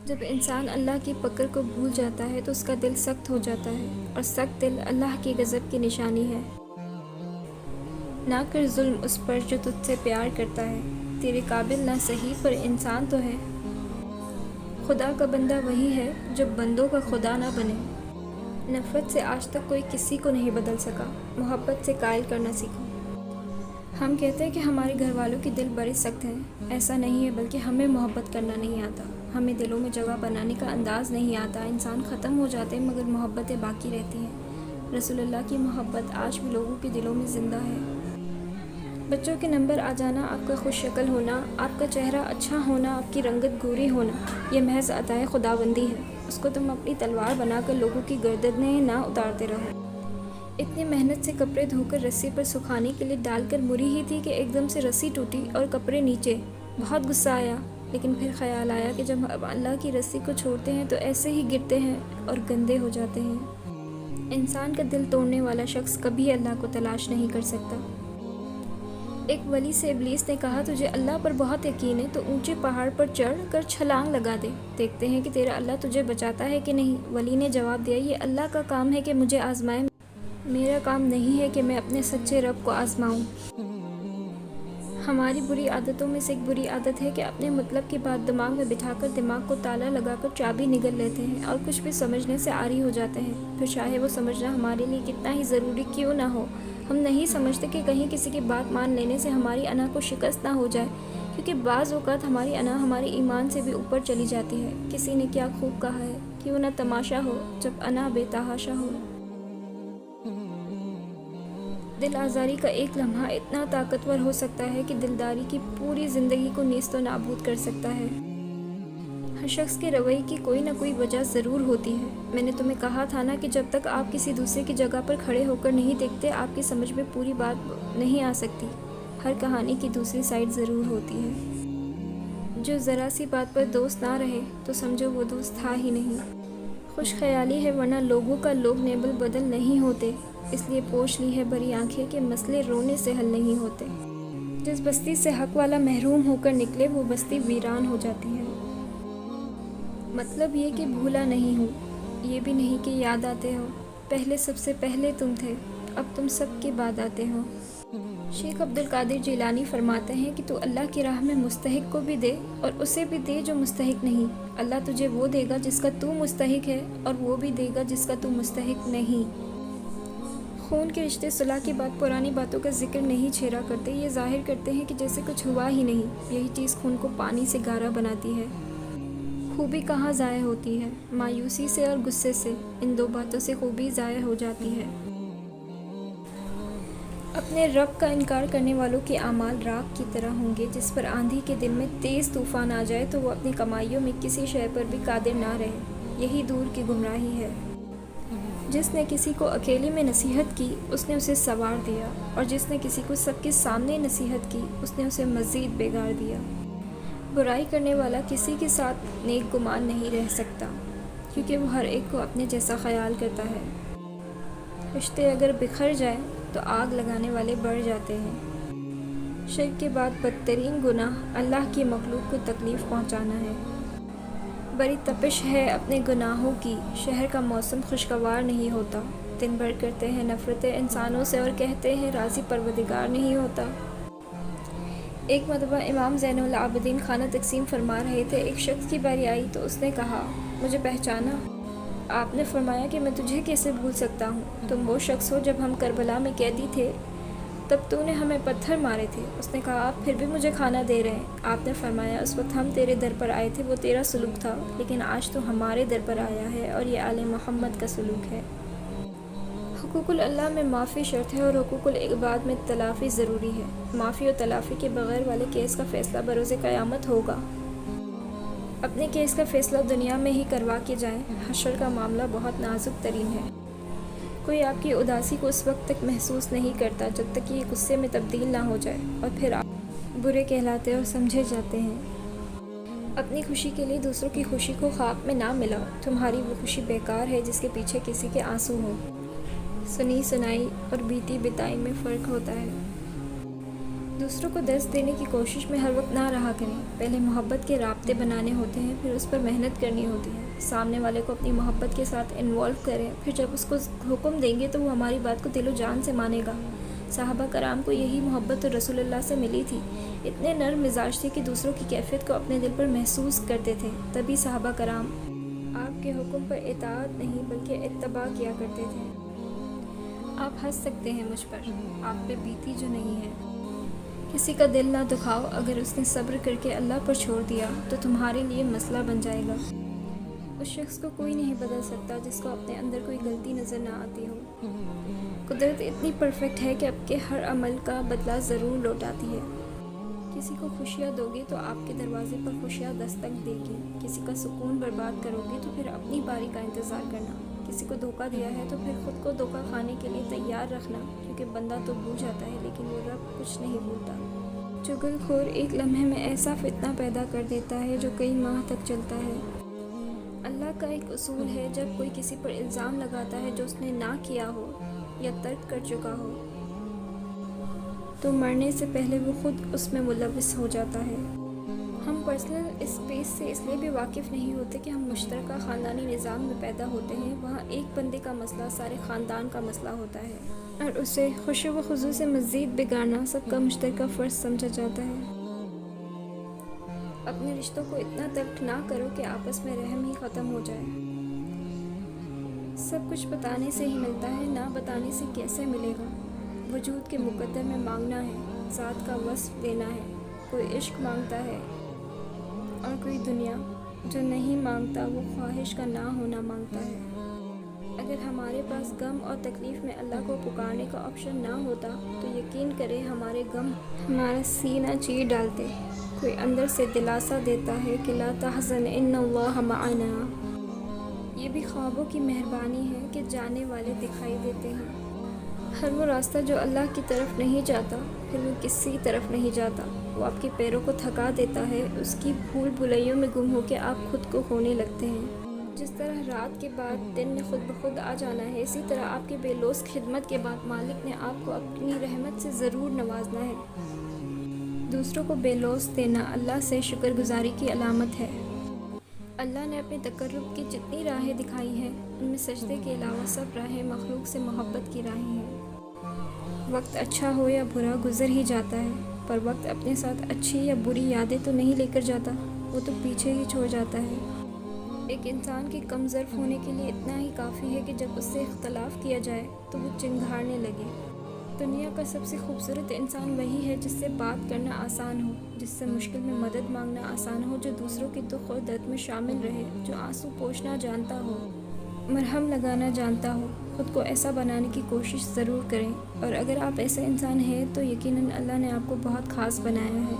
جب انسان اللہ کی پکڑ کو بھول جاتا ہے تو اس کا دل سخت ہو جاتا ہے، اور سخت دل اللہ کی غضب کی نشانی ہے۔ نہ کر ظلم اس پر جو تجھ سے پیار کرتا ہے، تیرے قابل نہ سہی پر انسان تو ہے۔ خدا کا بندہ وہی ہے جو بندوں کا خدا نہ بنے۔ نفرت سے آج تک کوئی کسی کو نہیں بدل سکا، محبت سے قائل کرنا سیکھو۔ ہم کہتے ہیں کہ ہمارے گھر والوں کے دل بڑے سخت ہیں، ایسا نہیں ہے، بلکہ ہمیں محبت کرنا نہیں آتا، ہمیں دلوں میں جگہ بنانے کا انداز نہیں آتا۔ انسان ختم ہو جاتے ہیں مگر محبتیں باقی رہتی ہیں۔ رسول اللہ کی محبت آج بھی لوگوں کے دلوں میں زندہ ہے۔ بچوں کے نمبر آ جانا، آپ کا خوش شکل ہونا، آپ کا چہرہ اچھا ہونا، آپ کی رنگت گوری ہونا، یہ محض عطائے خداوندی ہے۔ اس کو تم اپنی تلوار بنا کر لوگوں کی گردنیں نہ اتارتے رہو۔ اتنی محنت سے کپڑے دھو کر رسی پر سکھانے کے لیے ڈال کر مری ہی تھی کہ ایک دم سے رسی ٹوٹی اور کپڑے نیچے۔ بہت غصہ آیا، لیکن پھر خیال آیا کہ جب ہم اللہ کی رسی کو چھوڑتے ہیں تو ایسے ہی گرتے ہیں اور گندے ہو جاتے ہیں۔ انسان کا دل توڑنے والا شخص کبھی اللہ کو تلاش نہیں کر سکتا۔ ایک ولی سے ابلیس نے کہا، تجھے اللہ پر بہت یقین ہے تو اونچے پہاڑ پر چڑھ کر چھلانگ لگا دے، دیکھتے ہیں کہ تیرا اللہ تجھے بچاتا ہے کہ نہیں۔ ولی نے جواب دیا، یہ اللہ کا کام ہے کہ مجھے آزمائے، میرا کام نہیں ہے کہ میں اپنے سچے رب کو آزماؤں۔ ہماری بری عادتوں میں سے ایک بری عادت ہے کہ اپنے مطلب کی بات دماغ میں بٹھا کر دماغ کو تالا لگا کر چابی نگل لیتے ہیں اور کچھ بھی سمجھنے سے عاری ہو جاتے ہیں، پھر چاہے وہ سمجھنا ہمارے لیے کتنا ہی ضروری کیوں نہ ہو۔ ہم نہیں سمجھتے کہ کہیں کسی کی بات مان لینے سے ہماری انا کو شکست نہ ہو جائے، کیونکہ بعض اوقات ہماری انا ہمارے ایمان سے بھی اوپر چلی جاتی ہے۔ کسی نے کیا خوب کہا ہے، کیوں نہ تماشا ہو جب انا بے تحاشا ہو۔ دل آزاری کا ایک لمحہ اتنا طاقتور ہو سکتا ہے کہ دلداری کی پوری زندگی کو نیست و نابود کر سکتا ہے۔ ہر شخص کے رویے کی کوئی نہ کوئی وجہ ضرور ہوتی ہے۔ میں نے تمہیں کہا تھا نا کہ جب تک آپ کسی دوسرے کی جگہ پر کھڑے ہو کر نہیں دیکھتے، آپ کی سمجھ میں پوری بات نہیں آ سکتی۔ ہر کہانی کی دوسری سائڈ ضرور ہوتی ہے۔ جو ذرا سی بات پر دوست نہ رہے تو سمجھو وہ دوست تھا ہی نہیں۔ خوش خیالی ہے ورنہ لوگوں کا لوگ نیبل بدل نہیں ہوتے، اس لیے پوچھ لی ہے بری آنکھیں کہ مسئلے رونے سے حل نہیں ہوتے۔ جس بستی سے حق والا محروم ہو کر نکلے وہ بستی ویران ہو جاتی ہے۔ مطلب یہ کہ بھولا نہیں ہوں، یہ بھی نہیں کہ یاد آتے ہو۔ پہلے سب سے پہلے تم تھے، اب تم سب کے بعد آتے ہو۔ شیخ عبد القادر جیلانی فرماتے ہیں کہ تو اللہ کی راہ میں مستحق کو بھی دے اور اسے بھی دے جو مستحق نہیں، اللہ تجھے وہ دے گا جس کا تو مستحق ہے اور وہ بھی دے گا جس کا تو مستحق نہیں۔ خون کے رشتے صلح کی بات پرانی باتوں کا ذکر نہیں چھیڑا کرتے، یہ ظاہر کرتے ہیں کہ جیسے کچھ ہوا ہی نہیں۔ یہی چیز خون کو پانی سے گارا بناتی ہے۔ خوبی کہاں ضائع ہوتی ہے؟ مایوسی سے اور غصے سے، ان دو باتوں سے خوبی ضائع ہو جاتی ہے۔ اپنے رب کا انکار کرنے والوں کے اعمال راکھ کی طرح ہوں گے، جس پر آندھی کے دن میں تیز طوفان آ جائے تو وہ اپنی کمائیوں میں کسی شے پر بھی قادر نہ رہے۔ یہی دور کی گمراہی ہے۔ جس نے کسی کو اکیلے میں نصیحت کی اس نے اسے سوار دیا، اور جس نے کسی کو سب کے سامنے نصیحت کی اس نے اسے مزید بگاڑ دیا۔ برائی کرنے والا کسی کے ساتھ نیک گمان نہیں رہ سکتا، کیونکہ وہ ہر ایک کو اپنے جیسا خیال کرتا ہے۔ رشتے اگر بکھر جائیں تو آگ لگانے والے بڑھ جاتے ہیں۔ شرک کے بعد بدترین گناہ اللہ کی مخلوق کو تکلیف پہنچانا ہے۔ بڑی تپش ہے اپنے گناہوں کی، شہر کا موسم خوشگوار نہیں ہوتا۔ دن بھر کرتے ہیں نفرتیں انسانوں سے اور کہتے ہیں راضی پروردگار نہیں ہوتا۔ ایک مرتبہ امام زین العابدین کھانا تقسیم فرما رہے تھے، ایک شخص کی باری آئی تو اس نے کہا، مجھے پہچانا؟ آپ نے فرمایا کہ میں تجھے کیسے بھول سکتا ہوں، تم وہ شخص ہو جب ہم کربلا میں قیدی تھے تب تو نے ہمیں پتھر مارے تھے۔ اس نے کہا، آپ پھر بھی مجھے کھانا دے رہے ہیں؟ آپ نے فرمایا، اس وقت ہم تیرے در پر آئے تھے وہ تیرا سلوک تھا، لیکن آج تو ہمارے در پر آیا ہے اور یہ آل محمد کا سلوک ہے۔ حقوق اللہ میں معافی شرط ہے اور حقوق العباد میں تلافی ضروری ہے۔ معافی اور تلافی کے بغیر والے کیس کا فیصلہ بروز قیامت ہوگا۔ اپنے کیس کا فیصلہ دنیا میں ہی کروا کے جائیں، حشر کا معاملہ بہت نازک ترین ہے۔ کوئی آپ کی اداسی کو اس وقت تک محسوس نہیں کرتا جب تک کہ یہ غصے میں تبدیل نہ ہو جائے، اور پھر آپ برے کہلاتے اور سمجھے جاتے ہیں۔ اپنی خوشی کے لیے دوسروں کی خوشی کو خاک میں نہ ملاؤ، تمہاری وہ خوشی بیکار ہے جس کے پیچھے کسی کے آنسو ہوں۔ سنی سنائی اور بیتی بتائی میں فرق ہوتا ہے۔ دوسروں کو درس دینے کی کوشش میں ہر وقت نہ رہا کریں. پہلے محبت کے رابطے بنانے ہوتے ہیں، پھر اس پر محنت کرنی ہوتی ہے. سامنے والے کو اپنی محبت کے ساتھ انوالو کریں، پھر جب اس کو حکم دیں گے تو وہ ہماری بات کو دل و جان سے مانے گا. صحابہ کرام کو یہی محبت تو رسول اللہ سے ملی تھی. اتنے نرم مزاج تھے کہ دوسروں کی کیفیت کو اپنے دل پر محسوس کرتے تھے. تبھی صحابہ کرام آپ کے حکم پر اطاعت نہیں بلکہ اتباع کیا کرتے تھے. آپ ہنس سکتے ہیں مجھ پر، آپ پہ بیتی جو نہیں ہے. کسی کا دل نہ دکھاؤ. اگر اس نے صبر کر کے اللہ پر چھوڑ دیا تو تمہارے لیے مسئلہ بن جائے گا. اس شخص کو کوئی نہیں بدل سکتا جس کو اپنے اندر کوئی غلطی نظر نہ آتی ہو. قدرت اتنی پرفیکٹ ہے کہ آپ کے ہر عمل کا بدلہ ضرور لوٹاتی ہے. کسی کو خوشیاں دو گے تو آپ کے دروازے پر خوشیاں دستک دے گی. کسی کا سکون برباد کرو گے تو پھر اپنی باری کا انتظار کرنا. کسی کو دھوکہ دیا ہے تو پھر خود کو دھوکہ کھانے کے لیے تیار رکھنا، کیونکہ بندہ تو بھول جاتا ہے لیکن وہ رب کچھ نہیں بھولتا. چغل خور ایک لمحے میں ایسا فتنہ پیدا کر دیتا ہے جو کئی ماہ تک چلتا ہے. اللہ کا ایک اصول ہے، جب کوئی کسی پر الزام لگاتا ہے جو اس نے نہ کیا ہو یا ترک کر چکا ہو تو مرنے سے پہلے وہ خود اس میں ملوث ہو جاتا ہے. ہم پرسنل اسپیس سے اس لیے بھی واقف نہیں ہوتے کہ ہم مشترکہ خاندانی نظام میں پیدا ہوتے ہیں. وہاں ایک بندے کا مسئلہ سارے خاندان کا مسئلہ ہوتا ہے اور اسے خشوع و خضوع سے مزید بگاڑنا سب کا مشترکہ فرض سمجھا جاتا ہے. اپنے رشتوں کو اتنا تلخ نہ کرو کہ آپس میں رحم ہی ختم ہو جائے. سب کچھ بتانے سے ہی ملتا ہے، نہ بتانے سے کیسے ملے گا. وجود کے مقدر میں مانگنا ہے، ذات کا وصف دینا ہے. کوئی عشق مانگتا ہے اور کوئی دنیا. جو نہیں مانگتا وہ خواہش کا نہ ہونا مانگتا ہے. اگر ہمارے پاس غم اور تکلیف میں اللہ کو پکارنے کا آپشن نہ ہوتا تو یقین کرے ہمارے غم ہمارا سینہ چیر ڈالتے. کوئی اندر سے دلاسا دیتا ہے کہ لا تحزن ان اللہ معنا. یہ بھی خوابوں کی مہربانی ہے کہ جانے والے دکھائی دیتے ہیں. ہر وہ راستہ جو اللہ کی طرف نہیں جاتا پھر وہ کسی طرف نہیں جاتا. وہ آپ کے پیروں کو تھکا دیتا ہے. اس کی بھول بھلائیوں میں گم ہو کے آپ خود کو کھونے لگتے ہیں. جس طرح رات کے بعد دن نے خود بخود آ جانا ہے، اسی طرح آپ کے بے لوث خدمت کے بعد مالک نے آپ کو اپنی رحمت سے ضرور نوازنا ہے. دوسروں کو بے لوث دینا اللہ سے شکر گزاری کی علامت ہے. اللہ نے اپنے تقرب کی جتنی راہیں دکھائی ہیں ان میں سجدے کے علاوہ سب راہیں مخلوق سے محبت کی راہیں ہیں. وقت اچھا ہو یا برا گزر ہی جاتا ہے، پر وقت اپنے ساتھ اچھی یا بری یادیں تو نہیں لے کر جاتا، وہ تو پیچھے ہی چھوڑ جاتا ہے. ایک انسان کے کم ظرف ہونے کے لیے اتنا ہی کافی ہے کہ جب اس سے اختلاف کیا جائے تو وہ چنگھاڑنے لگے. دنیا کا سب سے خوبصورت انسان وہی ہے جس سے بات کرنا آسان ہو، جس سے مشکل میں مدد مانگنا آسان ہو، جو دوسروں کے دکھ اور درد میں شامل رہے، جو آنسو پوچھنا جانتا ہو، مرہم لگانا جانتا ہو. خود کو ایسا بنانے کی کوشش ضرور کریں، اور اگر آپ ایسے انسان ہیں تو یقیناً اللہ نے آپ کو بہت خاص بنایا ہے.